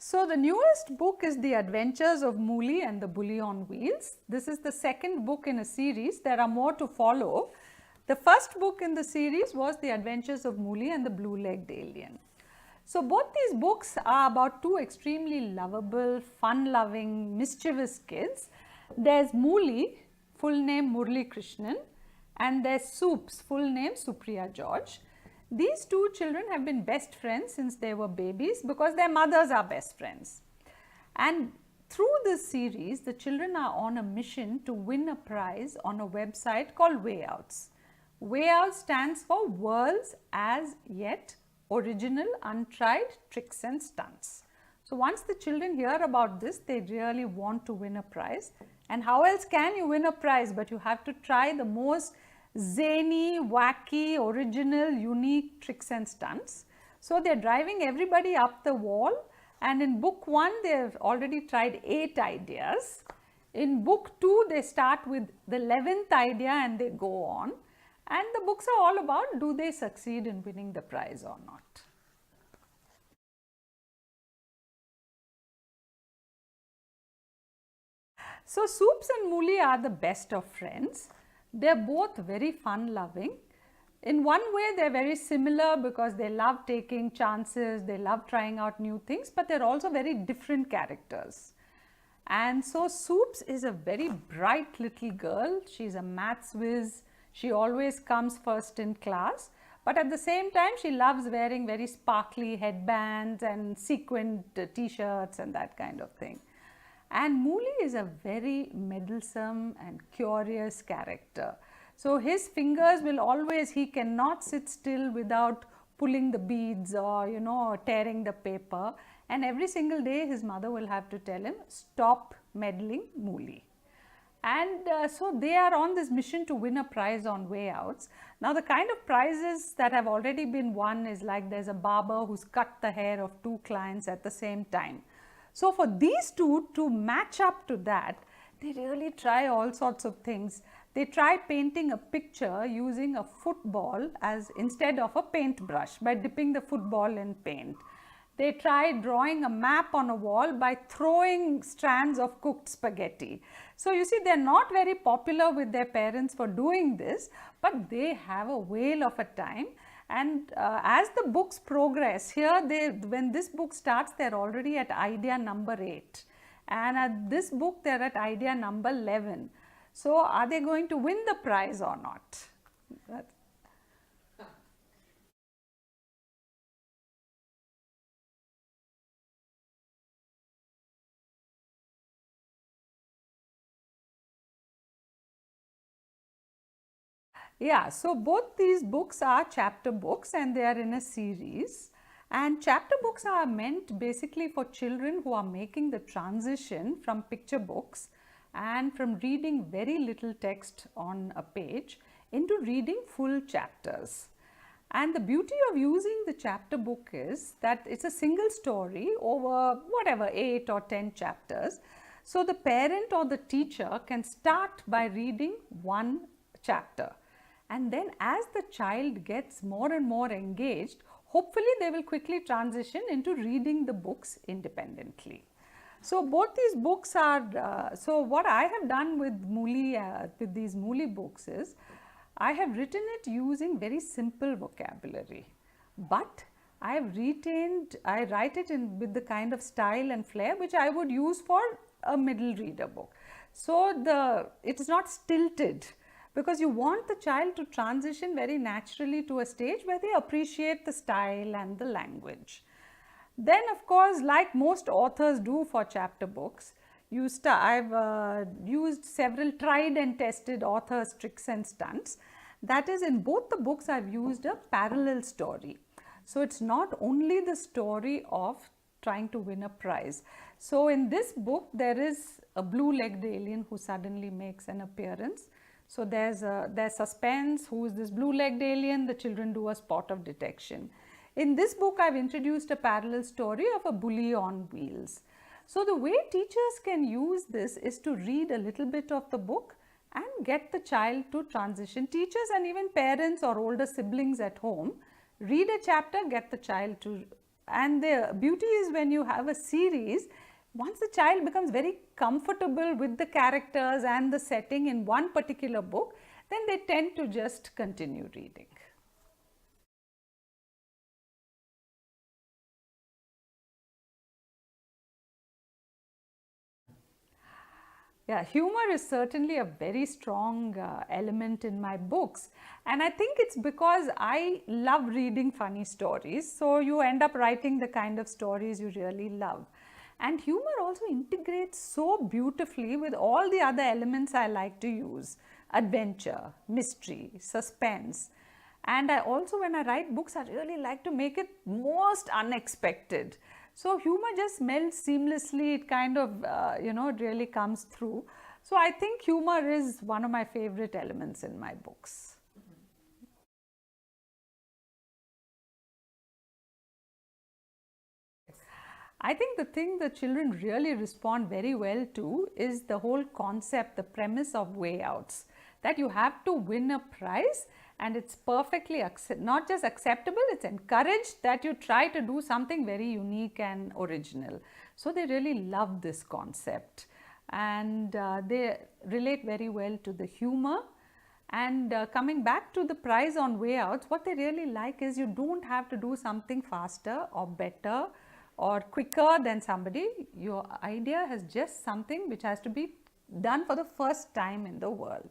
So the newest book is The Adventures of Mooli and the Bully on Wheels. This is the second book in a series. There are more to follow. The first book in the series was The Adventures of Mooli and the Blue-Legged Alien. So both these books are about two extremely lovable, fun-loving, mischievous kids. There's Mooli, full name Murli Krishnan, and there's Soups, full name Supriya George. These two children have been best friends since they were babies because their mothers are best friends. And through this series, the children are on a mission to win a prize on a website called Wayouts. Wayouts stands for World's As Yet Original Untried Tricks and Stunts. So once the children hear about this, they really want to win a prize. And how else can you win a prize? But you have to try the most zany, wacky, original, unique tricks and stunts. So they are driving everybody up the wall, and in book 1 they have already tried 8 ideas. In book 2 they start with the 11th idea and they go on, and the books are all about do they succeed in winning the prize or not. So Soups and Mooli are the best of friends. They are both very fun-loving. In one way, they are very similar because they love taking chances, they love trying out new things, but they are also very different characters. And so Soups is a very bright little girl. She is a maths whiz. She always comes first in class, but at the same time, she loves wearing very sparkly headbands and sequined t-shirts and that kind of thing. And Mooli is a very meddlesome and curious character. So his fingers will always, he cannot sit still without pulling the beads or tearing the paper, and every single day his mother will have to tell him, stop meddling Mooli. And so they are on this mission to win a prize on Wayouts. Now the kind of prizes that have already been won is like there's a barber who's cut the hair of 2 clients at the same time. So for these two to match up to that, they really try all sorts of things. They try painting a picture using a football as instead of a paintbrush by dipping the football in paint. They try drawing a map on a wall by throwing strands of cooked spaghetti. So you see, they're not very popular with their parents for doing this, but they have a whale of a time. And as the books progress, here when this book starts, they're already at idea number 8. And at this book, they're at idea number 11. So are they going to win the prize or not? Yeah, so both these books are chapter books and they are in a series. And chapter books are meant basically for children who are making the transition from picture books and from reading very little text on a page into reading full chapters. And the beauty of using the chapter book is that it's a single story over whatever 8 or 10 chapters. So the parent or the teacher can start by reading one chapter. And then as the child gets more and more engaged, hopefully they will quickly transition into reading the books independently. So both these books are, so what I have done with Mooli, with these Mooli books is, I have written it using very simple vocabulary, but I have retained, I write it in with the kind of style and flair which I would use for a middle reader book. So it is not stilted, because you want the child to transition very naturally to a stage where they appreciate the style and the language. Then of course, like most authors do for chapter books, I've used several tried and tested authors' tricks and stunts. That is, in both the books I've used a parallel story. So it's not only the story of trying to win a prize. So in this book there is a blue-legged alien who suddenly makes an appearance. So there's suspense, who is this blue-legged alien, the children do a spot of detection. In this book I've introduced a parallel story of a bully on wheels. So the way teachers can use this is to read a little bit of the book and get the child to transition. Teachers and even parents or older siblings at home, read a chapter, get the child to And the beauty is when you have a series, once the child becomes very comfortable with the characters and the setting in one particular book, then they tend to just continue reading. Yeah, humor is certainly a very strong element in my books, and I think it's because I love reading funny stories, so you end up writing the kind of stories you really love. And humor also integrates so beautifully with all the other elements I like to use: adventure, mystery, suspense. And I also, when I write books, I really like to make it most unexpected. So humor just melts seamlessly, it kind of, it really comes through. So I think humor is one of my favorite elements in my books. I think the thing the children really respond very well to is the whole concept, the premise of way outs, that you have to win a prize, and it's perfectly not just acceptable, it's encouraged that you try to do something very unique and original. So they really love this concept, and they relate very well to the humor. And coming back to the prize on way outs, what they really like is you don't have to do something faster or better or quicker than somebody. Your idea has just something which has to be done for the first time in the world.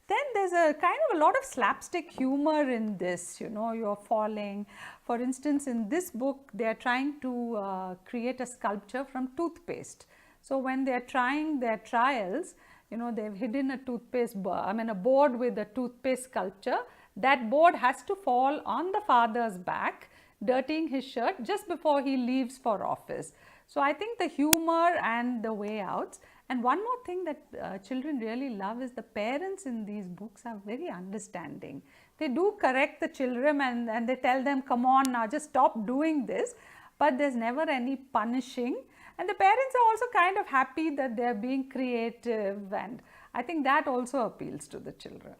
Then there's a kind of a lot of slapstick humor in this, you're falling. For instance, in this book, they are trying to create a sculpture from toothpaste. So when they're trying their trials, they've hidden a a board with a toothpaste sculpture. That board has to fall on the father's back, dirtying his shirt just before he leaves for office. So I think the humor and the way outs. And one more thing that children really love is the parents in these books are very understanding. They do correct the children, and they tell them, come on now, just stop doing this. But there's never any punishing. And the parents are also kind of happy that they're being creative, and I think that also appeals to the children.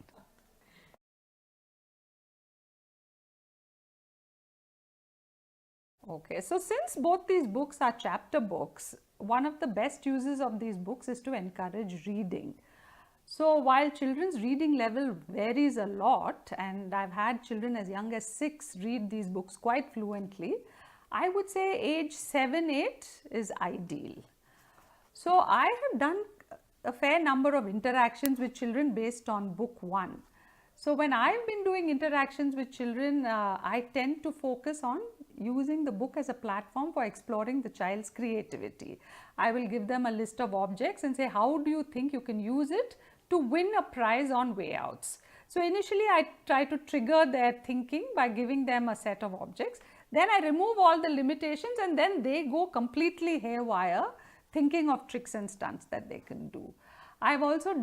Okay, so since both these books are chapter books, one of the best uses of these books is to encourage reading. So while children's reading level varies a lot, and I've had children as young as 6 read these books quite fluently, I would say age 7, 8 is ideal. So I have done a fair number of interactions with children based on book 1. So when I've been doing interactions with children, I tend to focus on using the book as a platform for exploring the child's creativity. I will give them a list of objects and say, how do you think you can use it to win a prize on way outs? So initially I try to trigger their thinking by giving them a set of objects. Then I remove all the limitations, and then they go completely haywire thinking of tricks and stunts that they can do. I've also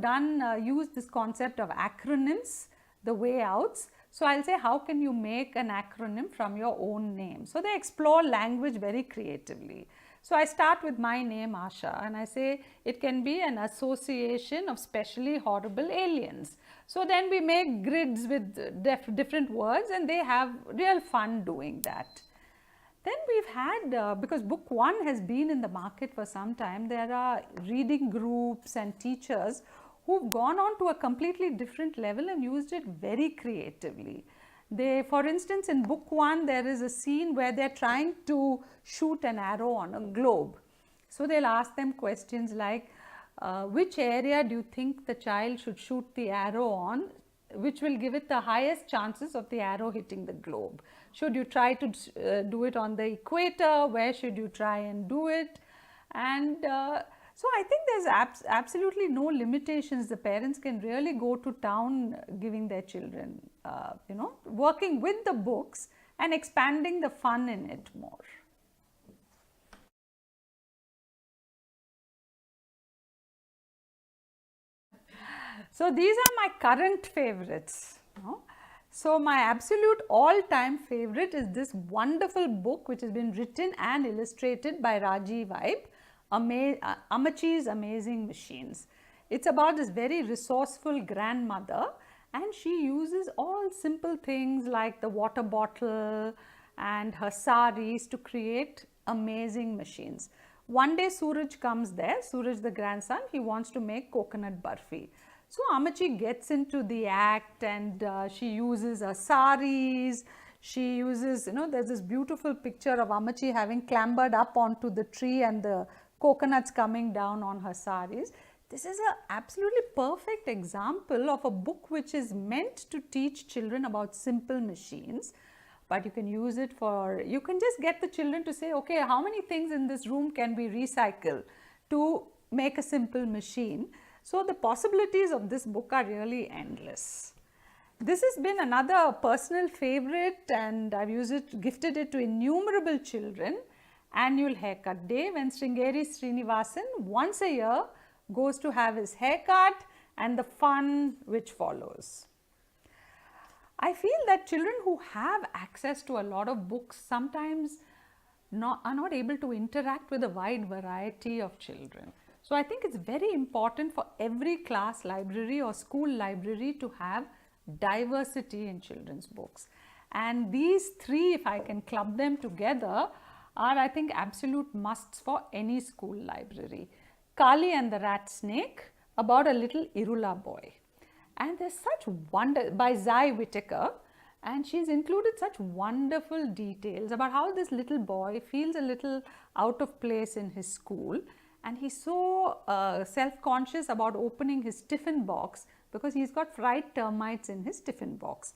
used this concept of acronyms, the way outs. So I'll say, how can you make an acronym from your own name? So they explore language very creatively. So I start with my name, Asha, and I say it can be an association of specially horrible aliens. So then we make grids with different words, and they have real fun doing that. Then we've had, because book 1 has been in the market for some time, there are reading groups and teachers who've gone on to a completely different level and used it very creatively. For instance, in book 1, there is a scene where they're trying to shoot an arrow on a globe. So they'll ask them questions like, which area do you think the child should shoot the arrow on, which will give it the highest chances of the arrow hitting the globe? Should you try to do it on the equator? Where should you try and do it? And so I think there's absolutely no limitations. The parents can really go to town giving their children, working with the books and expanding the fun in it more. So these are my current favorites. So my absolute all-time favorite is this wonderful book which has been written and illustrated by Rajiv Ibe, Amachi's Amazing Machines. It's about this very resourceful grandmother, and she uses all simple things like the water bottle and her saris to create amazing machines. One day Suraj comes there, Suraj the grandson, he wants to make coconut barfi. So Amachi gets into the act, and she uses her saris, she uses, there's this beautiful picture of Amachi having clambered up onto the tree and the coconuts coming down on her saris. This is an absolutely perfect example of a book which is meant to teach children about simple machines, but you can use it for, you can just get the children to say, okay, how many things in this room can we recycle to make a simple machine? So the possibilities of this book are really endless. This has been another personal favorite, and I've used it, gifted it to innumerable children. Annual Haircut Day, when Sringeri Srinivasan once a year goes to have his haircut and the fun which follows. I feel that children who have access to a lot of books sometimes are not able to interact with a wide variety of children. So I think it's very important for every class library or school library to have diversity in children's books. And these three, if I can club them together, are, I think, absolute musts for any school library. Kali and the Rat Snake, about a little Irula boy. And there's such wonder, by Zai Whittaker, and she's included such wonderful details about how this little boy feels a little out of place in his school, and he's so self-conscious about opening his tiffin box because he's got fried termites in his tiffin box.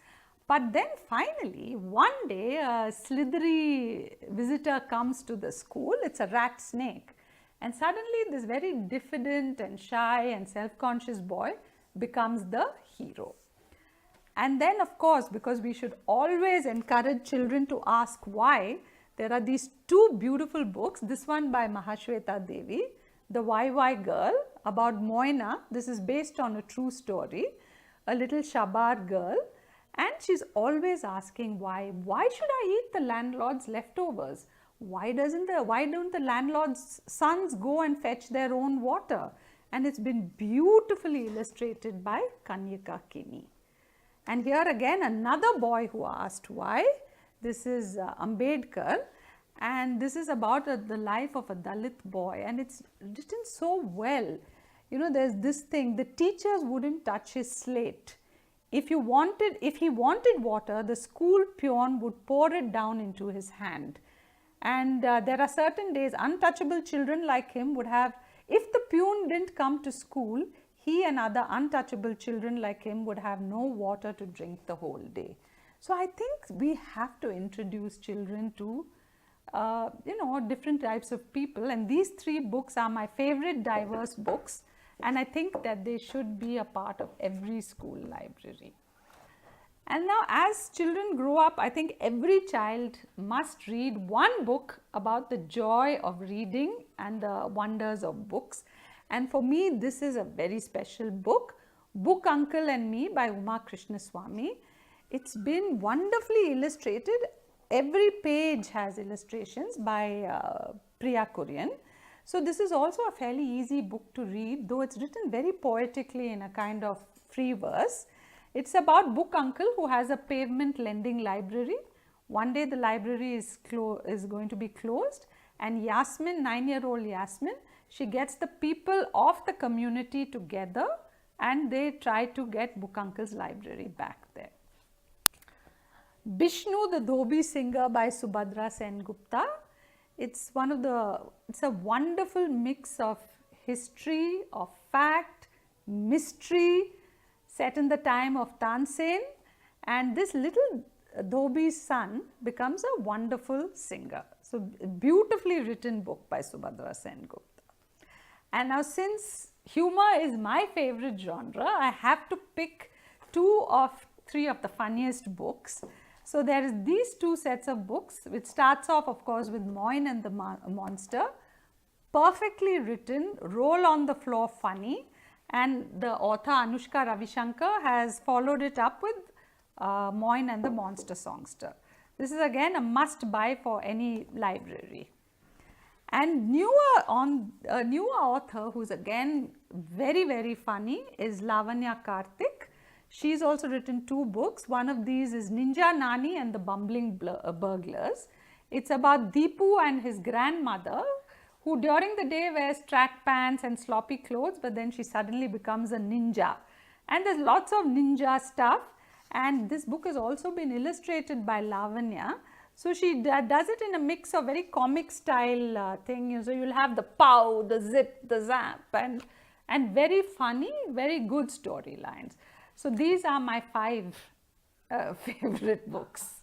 But then finally, one day a slithery visitor comes to the school. It's a rat snake, and suddenly this very diffident and shy and self-conscious boy becomes the hero. And then, of course, because we should always encourage children to ask why, there are these two beautiful books. This one by Mahashweta Devi, The Why Girl, about Moina. This is based on a true story, a little Shabar girl, and she's always asking why. Why should I eat the landlord's leftovers? Why don't the landlord's sons go and fetch their own water? And it's been beautifully illustrated by Kanyaka Kini. And here again another boy who asked why. This is Ambedkar, and this is about the life of a Dalit boy, and it's written so well. There's this thing, the teachers wouldn't touch his slate. If he wanted water, the school peon would pour it down into his hand. And there are certain days untouchable children like him would have, if the peon didn't come to school, he and other untouchable children like him would have no water to drink the whole day. So I think we have to introduce children to different types of people, and these three books are my favorite diverse books, and I think that they should be a part of every school library. And now as children grow up, I think every child must read one book about the joy of reading and the wonders of books. And for me, this is a very special book, Book Uncle and Me by Uma Krishnaswamy. It's been wonderfully illustrated. Every page has illustrations by Priya Kurian. So this is also a fairly easy book to read, though it's written very poetically in a kind of free verse. It's about Book Uncle who has a pavement lending library. One day the library is going to be closed, and Yasmin, 9-year-old Yasmin, she gets the people of the community together and they try to get Book Uncle's library back there. Bishnu the Dhobi Singer by Subhadra Sengupta. It's a wonderful mix of history, of fact, mystery, set in the time of Tansen, and this little Dhobi's son becomes a wonderful singer. So beautifully written book by Subhadra Sengupta. And now, since humor is my favorite genre, I have to pick 2 of 3 of the funniest books. So there is these 2 sets of books, which starts off, of course, with Moin and the Monster, perfectly written, roll on the floor funny, and the author Anushka Ravishankar has followed it up with Moin and the Monster Songster. This is again a must buy for any library. And a newer author who's again very, very funny is Lavanya Karthik. She's also written 2 books. One of these is Ninja Nani and the Bumbling Burglars. It's about Deepu and his grandmother, who during the day wears track pants and sloppy clothes, but then she suddenly becomes a ninja. And there's lots of ninja stuff. And this book has also been illustrated by Lavanya. So she does it in a mix of very comic style thing. So you'll have the pow, the zip, the zap, and very funny, very good storylines. So these are my 5 favorite books.